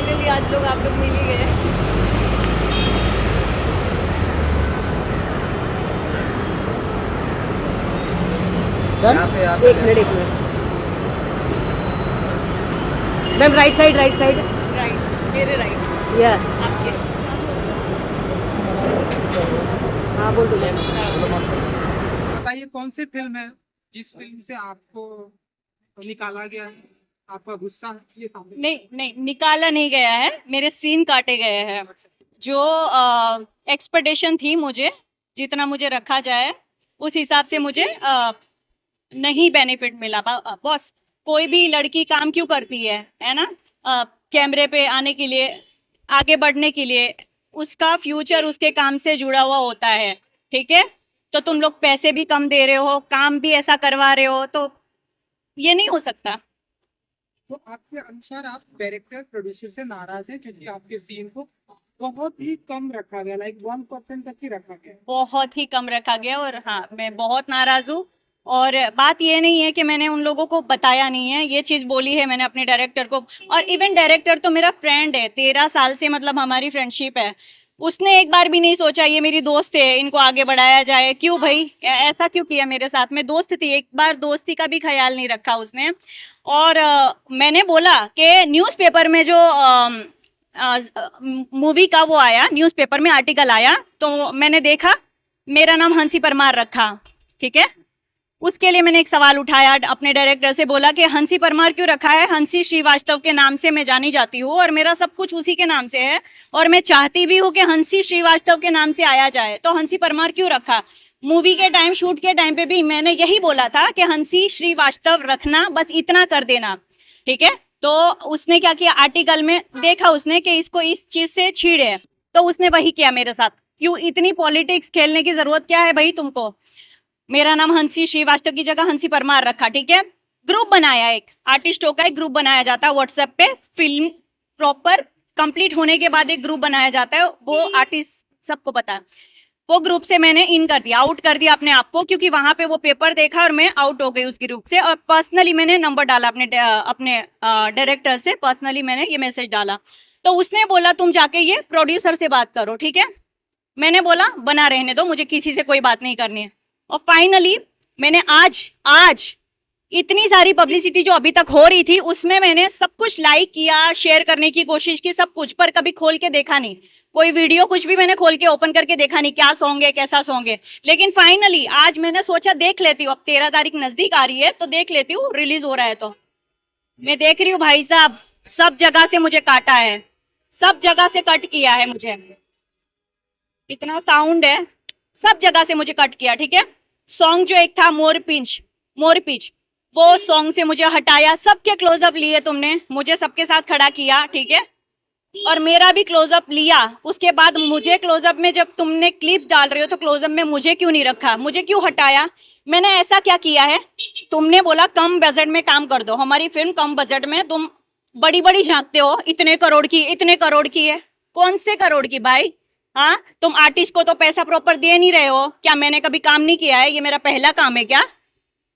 Finally आज लोग आप लोग मिल ही गए। एक minute ma'am, right side right, मेरे राइट, या आपके। हाँ बोल दो। बताइए कौन सी फिल्म है जिस फिल्म से आपको निकाला गया है, आपका गुस्सा ये सामने। नहीं नहीं, निकाला नहीं गया है, मेरे सीन काटे गए हैं। जो एक्सपेक्टेशन थी मुझे, जितना मुझे रखा जाए उस हिसाब से मुझे नहीं बेनिफिट मिला। बॉस, कोई भी लड़की काम क्यों करती है ना? कैमरे पे आने के लिए, आगे बढ़ने के लिए। उसका फ्यूचर उसके काम से जुड़ा हुआ होता है, ठीक है? तो तुम लोग पैसे भी कम दे रहे हो, काम भी ऐसा करवा रहे हो, तो ये नहीं हो सकता। तो आपके अनुसार आप डायरेक्टर प्रोड्यूसर से नाराज हैं क्योंकि आपके सीन को बहुत ही कम रखा गया, लाइक 1% तक ही रखा गया। बहुत ही कम रखा गया, और हाँ, मैं बहुत नाराज हूँ। और बात ये नहीं है कि मैंने उन लोगों को बताया नहीं है, ये चीज बोली है मैंने अपने डायरेक्टर को। और इवन डायरेक्टर तो मेरा फ्रेंड है, 13 साल से मतलब हमारी फ्रेंडशिप है। उसने एक बार भी नहीं सोचा ये मेरी दोस्त है, इनको आगे बढ़ाया जाए। क्यों भाई, ऐसा क्यों किया? मेरे साथ में दोस्त थी, एक बार दोस्ती का भी ख्याल नहीं रखा उसने। और मैंने बोला कि न्यूज़पेपर में जो मूवी का वो आया, न्यूज़पेपर में आर्टिकल आया, तो मैंने देखा मेरा नाम हंसी परमार रखा, ठीक है? उसके लिए मैंने एक सवाल उठाया, अपने डायरेक्टर से बोला कि हंसी परमार क्यों रखा है? हंसी श्रीवास्तव के नाम से मैं जानी जाती हूँ और मेरा सब कुछ उसी के नाम से है, और मैं चाहती भी हूँ कि हंसी श्रीवास्तव के नाम से आया जाए, तो हंसी परमार क्यों रखा? मूवी के टाइम, शूट के टाइम पे भी मैंने यही बोला था कि हंसी श्रीवास्तव रखना, बस इतना कर देना, ठीक है? तो उसने क्या किया, आर्टिकल में देखा उसने कि इसको इस चीज से छीड़े, तो उसने वही किया मेरे साथ। क्यों इतनी पॉलिटिक्स खेलने की जरूरत क्या है भाई तुमको? मेरा नाम हंसी श्रीवास्तव की जगह हंसी परमार रखा, ठीक है? ग्रुप बनाया, एक आर्टिस्टों का एक ग्रुप बनाया जाता है व्हाट्सएप पे, फिल्म प्रॉपर कंप्लीट होने के बाद एक ग्रुप बनाया जाता है, वो आर्टिस्ट सबको पता है। वो ग्रुप से मैंने इन कर दिया, आउट कर दिया अपने आप को, क्योंकि वहां पे वो पेपर देखा और मैं आउट हो गई उस ग्रुप से। और पर्सनली मैंने नंबर डाला अपने डायरेक्टर से, पर्सनली मैंने ये मैसेज डाला। तो उसने बोला तुम जाके ये प्रोड्यूसर से बात करो, ठीक है? मैंने बोला बना रहने दो, मुझे किसी से कोई बात नहीं करनी है। और फाइनली मैंने आज इतनी सारी पब्लिसिटी जो अभी तक हो रही थी, उसमें मैंने सब कुछ लाइक किया, शेयर करने की कोशिश की, सब कुछ, पर कभी खोल के देखा नहीं कोई वीडियो, कुछ भी मैंने खोल के ओपन करके देखा नहीं, क्या सॉन्ग है, कैसा सॉन्ग है। लेकिन फाइनली आज मैंने सोचा देख लेती हूँ, अब 13 तारीख नजदीक आ रही है तो देख लेती हूँ, रिलीज हो रहा है तो। मैं देख रही हूँ भाई साहब, सब जगह से मुझे काटा है, सब जगह से कट किया है मुझे, इतना साउंड है, सब जगह से मुझे कट किया, ठीक है? सॉन्ग जो एक था मोरपिंच, वो सॉन्ग से मुझे हटाया, सबके क्लोजअप लिए तुमने, मुझे सबके साथ खड़ा किया, ठीक है? और मेरा भी क्लोजअप लिया। उसके बाद मुझे क्लोजअप में जब तुमने क्लिप डाल रहे हो तो क्लोजअप में मुझे क्यों नहीं रखा, मुझे क्यों हटाया? मैंने ऐसा क्या किया है? तुमने बोला कम बजट में काम कर दो, हमारी फिल्म कम बजट में, तुम बड़ी बड़ी झांकते हो, इतने करोड़ की है। कौन से करोड़ की भाई? हाँ, तुम आर्टिस्ट को तो पैसा प्रॉपर दे नहीं रहे हो क्या? मैंने कभी काम नहीं किया है? ये मेरा पहला काम है क्या?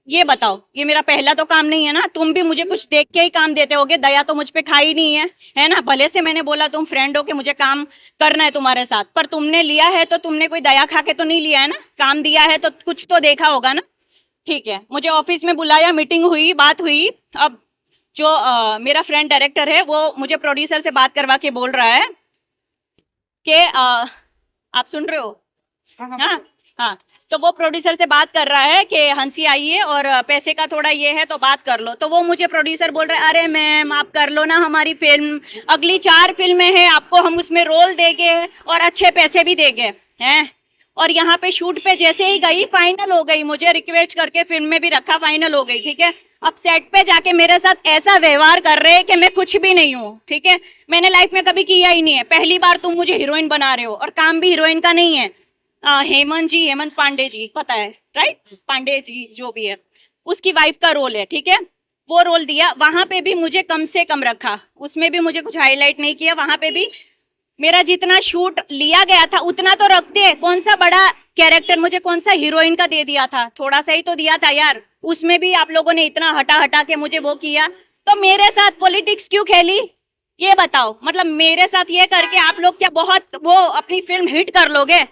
ये बताओ, ये मेरा पहला तो काम नहीं है ना? तुम भी मुझे कुछ देख के ही काम देते होगे, दया तो मुझ पे खाई नहीं है ना? भले से मैंने बोला तुम फ्रेंड हो के मुझे काम करना है तुम्हारे साथ, पर तुमने लिया है तो तुमने कोई दया खा के तो नहीं लिया है ना? काम दिया है तो कुछ तो देखा होगा ना? ठीक है, मुझे ऑफिस में बुलाया, मीटिंग हुई, बात हुई। अब जो मेरा फ्रेंड डायरेक्टर है वो मुझे प्रोड्यूसर से बात करवा के बोल रहा है कि आप सुन रहे हो? हाँ हाँ, तो वो प्रोड्यूसर से बात कर रहा है कि हंसी आई है और पैसे का थोड़ा ये है तो बात कर लो। तो वो मुझे प्रोड्यूसर बोल रहा है अरे मैम आप कर लो ना हमारी फिल्म, अगली 4 फिल्में हैं, आपको हम उसमें रोल देंगे और अच्छे पैसे भी देंगे हैं। और यहाँ पे शूट पे जैसे ही गई, फाइनल हो गई, मुझे रिक्वेस्ट करके फिल्म में भी रखा, फाइनल हो गई, ठीक है? अब सेट पे जाके मेरे साथ ऐसा व्यवहार कर रहे हैं कि मैं कुछ भी नहीं हूँ, ठीक है? मैंने लाइफ में कभी किया ही नहीं है, पहली बार तुम मुझे हीरोइन बना रहे हो, और काम भी हीरोइन का नहीं है। हेमंत पांडे जी, पता है राइट? पांडे जी जो भी है, उसकी वाइफ का रोल है, ठीक है? वो रोल दिया, वहां पे भी मुझे कम से कम रखा, उसमें भी मुझे कुछ हाईलाइट नहीं किया, वहां पे भी मेरा जितना शूट लिया गया था उतना तो रखते। कौन सा बड़ा कैरेक्टर मुझे, कौन सा हीरोइन का दे दिया था? थोड़ा सा ही तो दिया था यार, उसमें भी आप लोगों ने इतना हटा हटा के मुझे वो किया। तो मेरे साथ पॉलिटिक्स क्यों खेली? ये बताओ, मतलब मेरे साथ ये करके आप लोग क्या बहुत वो अपनी फिल्म हिट कर लोगे?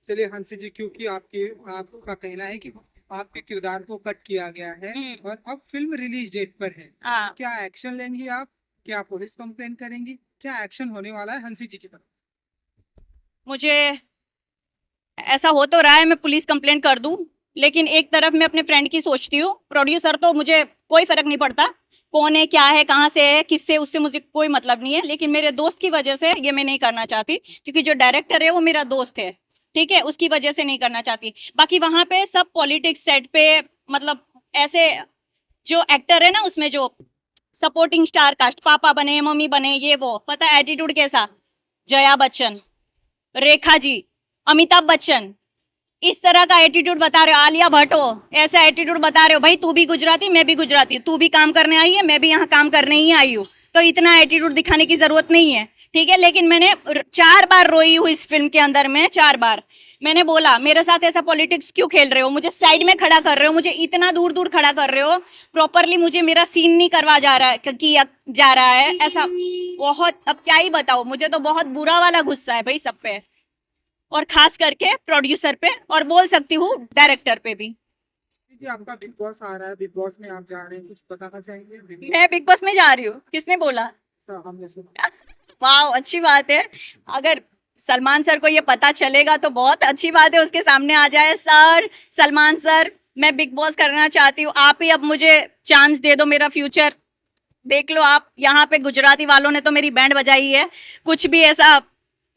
चलिए हंसी जी, क्योंकि आपका कहना है कि आपके किरदार को कट किया गया है और अब फिल्म रिलीज डेट पर है, हाँ, क्या एक्शन लेंगी आप? क्या पुलिस कंप्लेन करेंगी? क्या एक्शन होने वाला है हंसी जी की तरफ? मुझे ऐसा हो तो रहा है मैं पुलिस कंप्लेंट कर दूं, लेकिन एक तरफ मैं अपने फ्रेंड की सोचती हूँ। प्रोड्यूसर तो मुझे कोई फर्क नहीं पड़ता, कौन है, क्या है, कहाँ से है, किससे, उससे मुझे कोई मतलब नहीं है। लेकिन मेरे दोस्त की वजह से ये मैं नहीं करना चाहती, क्योंकि जो डायरेक्टर है वो मेरा दोस्त है, ठीक है, उसकी वजह से नहीं करना चाहती। बाकी वहां पे सब पॉलिटिक्स सेट पे, मतलब ऐसे जो एक्टर है ना उसमें जो सपोर्टिंग स्टार कास्ट, पापा बने, मम्मी बने, ये वो, पता है एटीट्यूड कैसा? जया बच्चन, रेखा जी, अमिताभ बच्चन, इस तरह का एटीट्यूड बता रहे हो। आलिया भट्ट हो, ऐसा एटीट्यूड बता रहे हो। भाई तू भी गुजराती, मैं भी गुजराती, तू भी काम करने आई है, मैं भी यहाँ काम करने ही आई हूँ, तो इतना एटीट्यूड दिखाने की जरूरत नहीं है, ठीक है। लेकिन मैंने 4 बार रोई हूँ इस फिल्म के अंदर में, 4 बार मैंने बोला मेरे साथ ऐसा पॉलिटिक्स क्यों खेल रहे हो, मुझे साइड में खड़ा कर रहे हो, मुझे इतना दूर दूर खड़ा कर रहे हो, प्रॉपरली मुझे मेरा सीन नहीं करवा जा रहा है, किया जा रहा है ऐसा। बहुत, अब क्या ही बताओ, मुझे तो बहुत बुरा वाला गुस्सा है भाई सब पे, और खास करके प्रोड्यूसर पे, और बोल सकती हूँ डायरेक्टर पे भी। जी, आपका बिग बॉस आ रहा है, बिग बॉस में आप जा रहे हैं, कुछ बताना चाहेंगे बिग मैं बिग बॉस में जा रही हूँ, किसने बोला? बॉस? हमने सुना। वाह, अच्छी बात है। अगर सलमान सर को ये पता चलेगा तो बहुत अच्छी बात है, उसके सामने आ जाए, सर सलमान सर मैं बिग बॉस करना चाहती हूँ, आप ही अब मुझे चांस दे दो, मेरा फ्यूचर देख लो आप। यहाँ पे गुजराती वालों ने तो मेरी बैंड बजाई है, कुछ भी ऐसा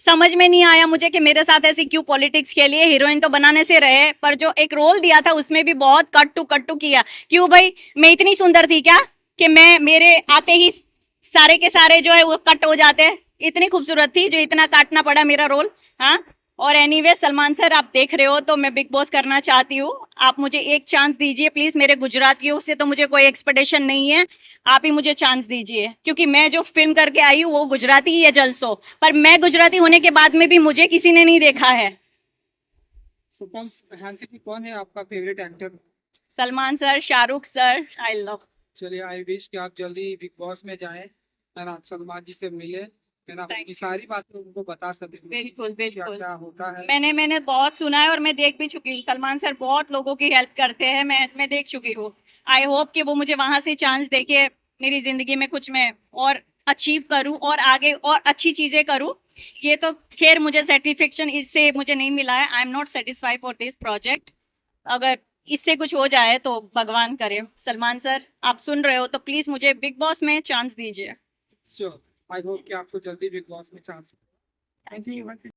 समझ में नहीं आया मुझे कि मेरे साथ ऐसी क्यों पॉलिटिक्स के लिए। हीरोइन तो बनाने से रहे, पर जो एक रोल दिया था उसमें भी बहुत कट्टू किया। क्यों भाई, मैं इतनी सुंदर थी क्या कि मैं मेरे आते ही सारे के सारे जो है वो कट हो जाते हैं? इतनी खूबसूरत थी जो इतना काटना पड़ा मेरा रोल? हाँ। और एनीवे सलमान सर, आप देख रहे हो तो मैं बिग बॉस करना चाहती हूँ, आप मुझे एक चांस दीजिए प्लीज। मेरे गुजरातियों से तो मुझे कोई एक्सपेक्टेशन नहीं है, आप ही मुझे चांस दीजिए, क्योंकि मैं जो फिल्म करके आई हूँ वो गुजराती ही है जलसो, पर मैं गुजराती होने के बाद में भी मुझे किसी ने नहीं देखा है। So, हंसी जी, कौन है आपका favourite actor? Salman sir, Shahrukh sir, I love. चलिए, आई विश कि आप जल्दी बिग बॉस में जाएं और आप सलमान जी से मिले, है ना, Thank उनकी सारी बातें उनको बता सकें बिल्कुल क्या बिल्कुल, क्या होता है। मैंने बहुत सुना है और मैं देख भी चुकी हूँ, सलमान सर बहुत लोगों की हेल्प करते हैं, मैं देख चुकी हूँ। आई होप कि वो मुझे वहां से चांस देके मेरी जिंदगी में कुछ मैं और अचीव करूँ और आगे और अच्छी चीजें करूँ। ये तो खैर मुझे सेटिस्फेक्शन इससे मुझे नहीं मिला है, I am not satisfied for this project. अगर इससे कुछ हो जाए तो भगवान करे। सलमान सर, आप सुन रहे हो तो प्लीज मुझे बिग बॉस में चांस दीजिए। आई होप कि आपको जल्दी बिग बॉस में चांस। Thank you.